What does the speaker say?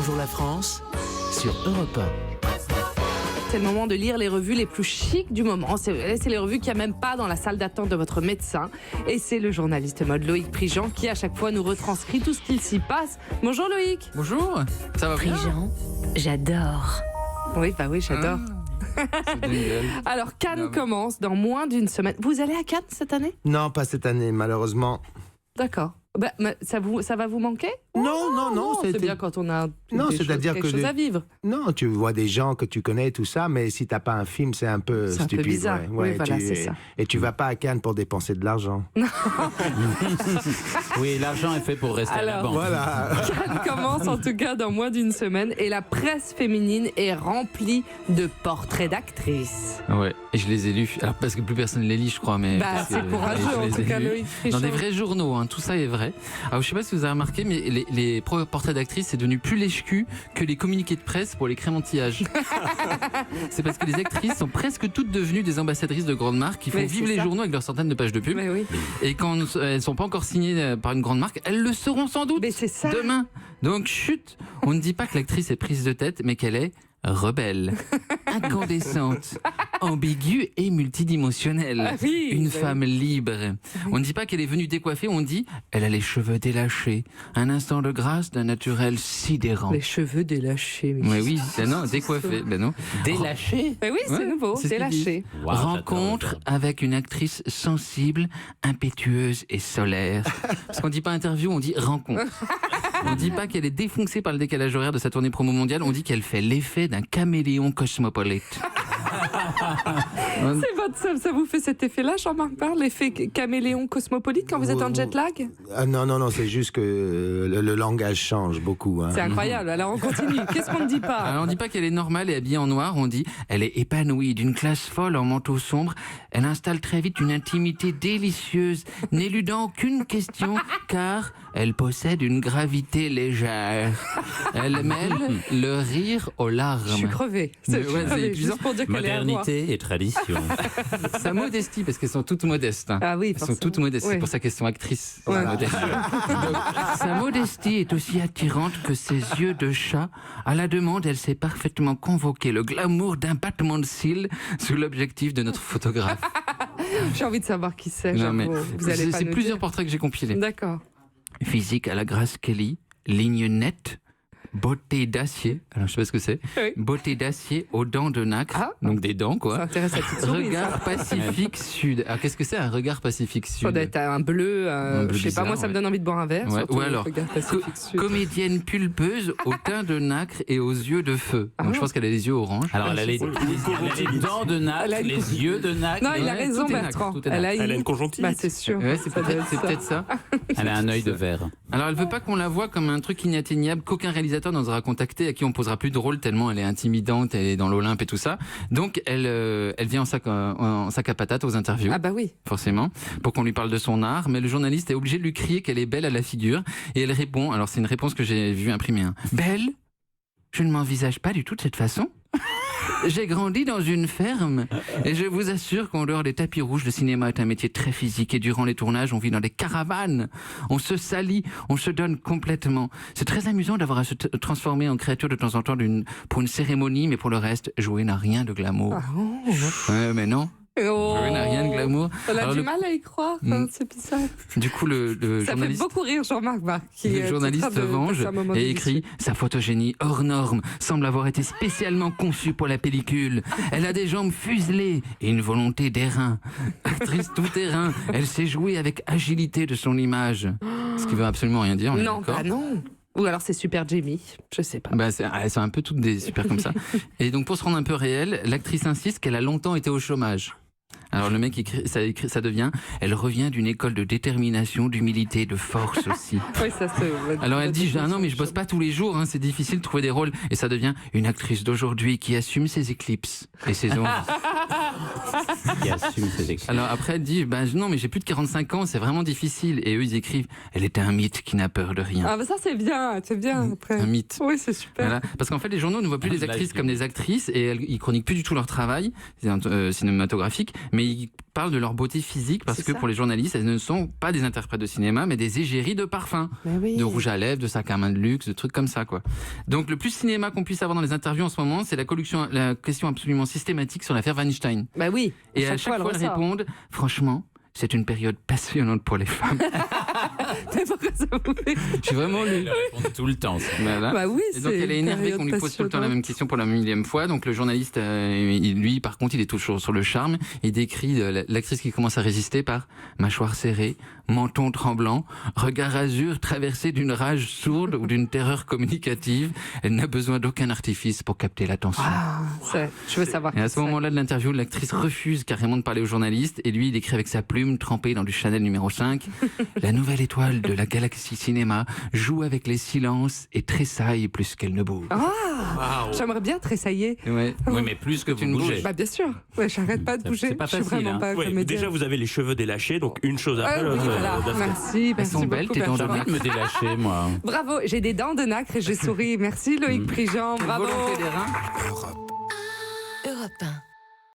Bonjour la France sur Europe 1. C'est le moment de lire les revues les plus chics du moment. C'est les revues qu'il n'y a même pas dans la salle d'attente de votre médecin. Et c'est le journaliste mode Loïc Prigent qui à chaque fois nous retranscrit tout ce qu'il s'y passe. Bonjour Loïc. Bonjour, ça va bien? Prigent, j'adore. Oui, j'adore. C'est génial. Alors Cannes commence dans moins d'une semaine. Vous allez à Cannes cette année? Non, pas cette année, malheureusement. D'accord. Mais ça va vous manquer? Non, c'est bien quand on a quelque chose à vivre. Non, tu vois des gens que tu connais, tout ça, mais si t'as pas un film, c'est un peu C'est un stupide. peu bizarre. Ouais, Oui, voilà, c'est ça. Et tu vas pas à Cannes pour dépenser de l'argent. Oui, l'argent est fait pour rester à la banque. Voilà. Cannes commence en tout cas dans moins d'une semaine et la presse féminine est remplie de portraits d'actrices. Ouais, et je les ai lus. Alors parce que plus personne ne les lit, je crois, mais parce C'est que courageux je en les tout ai cas, lus. Loïc Prigent. Dans des vrais journaux, hein, tout ça est vrai. Alors je sais pas si vous avez remarqué, mais les portraits d'actrices, c'est devenu plus lèche-cul que les communiqués de presse pour les crèmes anti-âge. C'est parce que les actrices sont presque toutes devenues des ambassadrices de grandes marques qui font Mais vivre c'est les ça. journaux avec leurs centaines de pages de pub. Mais oui. Et quand elles sont pas encore signées par une grande marque, elles le seront sans doute Mais c'est ça. demain. Donc chut, on ne dit pas que l'actrice est prise de tête, mais qu'elle est rebelle, incandescente, ambiguë et multidimensionnelle. Ah oui, Une bah femme libre. On ne dit pas qu'elle est venue décoiffée, on dit elle a les cheveux délâchés. Un instant de grâce d'un naturel sidérant. Les cheveux délâchés. Mais oui, ben non, décoiffée. Ben non. Délâché. Mais oui, c'est Ouais, nouveau, c'est ce qu'ils délâché. Wow, Rencontre avec une actrice sensible, impétueuse et solaire. Parce qu'on dit pas interview, on dit rencontre. On dit pas qu'elle est défoncée par le décalage horaire de sa tournée promo mondiale, on dit qu'elle fait l'effet d'un caméléon cosmopolite. Ça vous fait cet effet-là, Jean-Marc Barre, l'effet caméléon cosmopolite quand vous êtes en jet lag? Non, c'est juste que le langage change beaucoup. Hein. C'est incroyable, alors on continue. Qu'est-ce qu'on ne dit pas? Alors on dit pas qu'elle est normale et habillée en noir, on dit elle est épanouie, d'une classe folle en manteau sombre. Elle installe très vite une intimité délicieuse, n'éludant aucune question, car elle possède une gravité légère. Elle mêle le rire aux larmes. Je suis crevée. Mais ouais, c'est épuisant. Juste pour dire qu'elle est à moi. Modernité et tradition. Sa modestie, parce qu'elles sont toutes modestes. Hein. Ah oui, Elles sont forcément. toutes modestes, Oui. c'est pour ça qu'elles sont actrices. Ouais. Modestes. Donc, sa modestie est aussi attirante que ses yeux de chat. À la demande, elle sait parfaitement convoquer le glamour d'un battement de cils sous l'objectif de notre photographe. J'ai envie de savoir qui c'est. Non, mais Vous allez pas c'est nous plusieurs dire. portraits que j'ai compilés. D'accord. Physique à la Grace Kelly, ligne nette, beauté d'acier. Alors je sais pas ce que c'est. Oui. Beauté d'acier aux dents de nacre, Ah. donc des dents Ça quoi. intéresse la petite souris. Regard Pacifique Sud. Alors qu'est-ce que c'est un regard Pacifique Ça Sud? doit être un bleu. bleu Je sais pas, bizarre, moi ça me ouais. donne envie de boire un verre. Ouais, surtout ou le alors, regard Pacifique Sud. Comédienne pulpeuse au teint de nacre et aux yeux de feu. Ah Donc bon je pense qu'elle a les yeux orange. Alors, elle a les dents de Elle a nacre, une- les yeux de nacre. Non, il a Ouais, raison, tout est Bertrand. nacre, tout est Elle nacre. a Elle a une conjonctivite. Bah, c'est sûr. Ouais, c'est Ça doit être peut-être ça. Elle a un œil de verre. Alors elle veut pas qu'on la voie comme un truc inatteignable qu'aucun réalisateur n'osera contacter, à qui on posera plus de rôle tellement elle est intimidante, elle est dans l'Olympe et tout ça. Donc elle vient en sac à patates aux interviews. Ah bah oui. Forcément, pour qu'on lui parle de son art, mais le journaliste est obligé de lui crier qu'elle est belle à la figure, et elle répond, alors c'est une réponse que j'ai vu imprimer, hein. Belle? Je ne m'envisage pas du tout de cette façon. J'ai grandi dans une ferme, et je vous assure qu'en dehors des tapis rouges, le cinéma est un métier très physique, et durant les tournages, on vit dans des caravanes, on se salit, on se donne complètement. C'est très amusant d'avoir à se transformer en créature de temps en temps pour une cérémonie, mais pour le reste, jouer n'a rien de glamour. Ah, oh. Ouais, mais non. Oh. Jouer n'a rien de glamour. On a Alors, du le- mal à y croire, Mm. c'est bizarre. Du coup, le Ça fait journaliste, beaucoup rire Jean-Marc Barre. le journaliste se venge et écrit « Sa photogénie hors norme semble avoir été spécialement conçue pour la pellicule. Elle a des jambes fuselées et une volonté d'airain. Actrice tout-terrain, elle sait jouer avec agilité de son image. » Ce qui veut absolument rien dire, on est Non, d'accord. bah non. Ou alors c'est Super Jamie, je sais pas. Bah, elles sont un peu toutes des super comme ça. Et donc, pour se rendre un peu réel, l'actrice insiste qu'elle a longtemps été au chômage. Alors le mec écrit, ça devient, elle revient d'une école de détermination, d'humilité, de force aussi. Oui, ça se... Alors elle dit, ah non mais je bosse pas tous les jours, hein, c'est difficile de trouver des rôles. Et ça devient une actrice d'aujourd'hui qui assume ses éclipses et ses envies. Qui assume ses écrits. Alors après elle dit, non mais j'ai plus de 45 ans, c'est vraiment difficile. Et eux ils écrivent, elle était un mythe qui n'a peur de rien. Ah bah ça c'est bien après. Un mythe. Oui, c'est super. Voilà. Parce qu'en fait, les journaux ne voient plus les Là, actrices je- comme des actrices et ils chroniquent plus du tout leur travail cinématographique, mais ils parlent de leur beauté physique parce C'est que ça. pour les journalistes, elles ne sont pas des interprètes de cinéma, mais des égéries de parfums, Mais oui. de rouge à lèvres, de sacs à main de luxe, de trucs comme ça, quoi. Donc le plus cinéma qu'on puisse avoir dans les interviews en ce moment, c'est la question absolument systématique sur l'affaire Weinstein. Bah oui. Et à chaque fois, elles répondent, franchement, c'est une période passionnante pour les femmes. Mais pourquoi ça vous fait Je suis vraiment lu. Elle répond tout le temps. ça. Voilà. Bah oui, Et donc elle est énervée qu'on lui pose tout le temps la même question pour la millième fois. Donc le journaliste, lui, par contre, il est toujours sur le charme. Il décrit l'actrice qui commence à résister par mâchoire serrée, menton tremblant, regard azur traversé d'une rage sourde ou d'une terreur communicative. Elle n'a besoin d'aucun artifice pour capter l'attention. Ah, je veux savoir. Et à qui ce c'est. moment-là de l'interview, l'actrice refuse carrément de parler au journaliste et lui, il écrit avec sa plume trempée dans du Chanel numéro 5. La nouvelle étoile de la galaxie cinéma joue avec les silences et tressaille plus qu'elle ne bouge. Ah, j'aimerais bien tressailler. Ouais. Oui, mais plus que vous ne bougez. bouges. Bah bien sûr. Ouais, j'arrête pas de C'est bouger. pas je suis facile, vraiment hein. pas Ouais, comédienne. déjà, vous avez les cheveux délâchés, donc une chose après Ah l'autre. oui, voilà. Daphné. Merci, merci sont belles, beaucoup, tes dents de Benjamin. nacre. Me délâcher, moi. Bravo, j'ai des dents de nacre et je souris. Merci Loïc Prigent, bravo. Volonté des reins. Europe 1.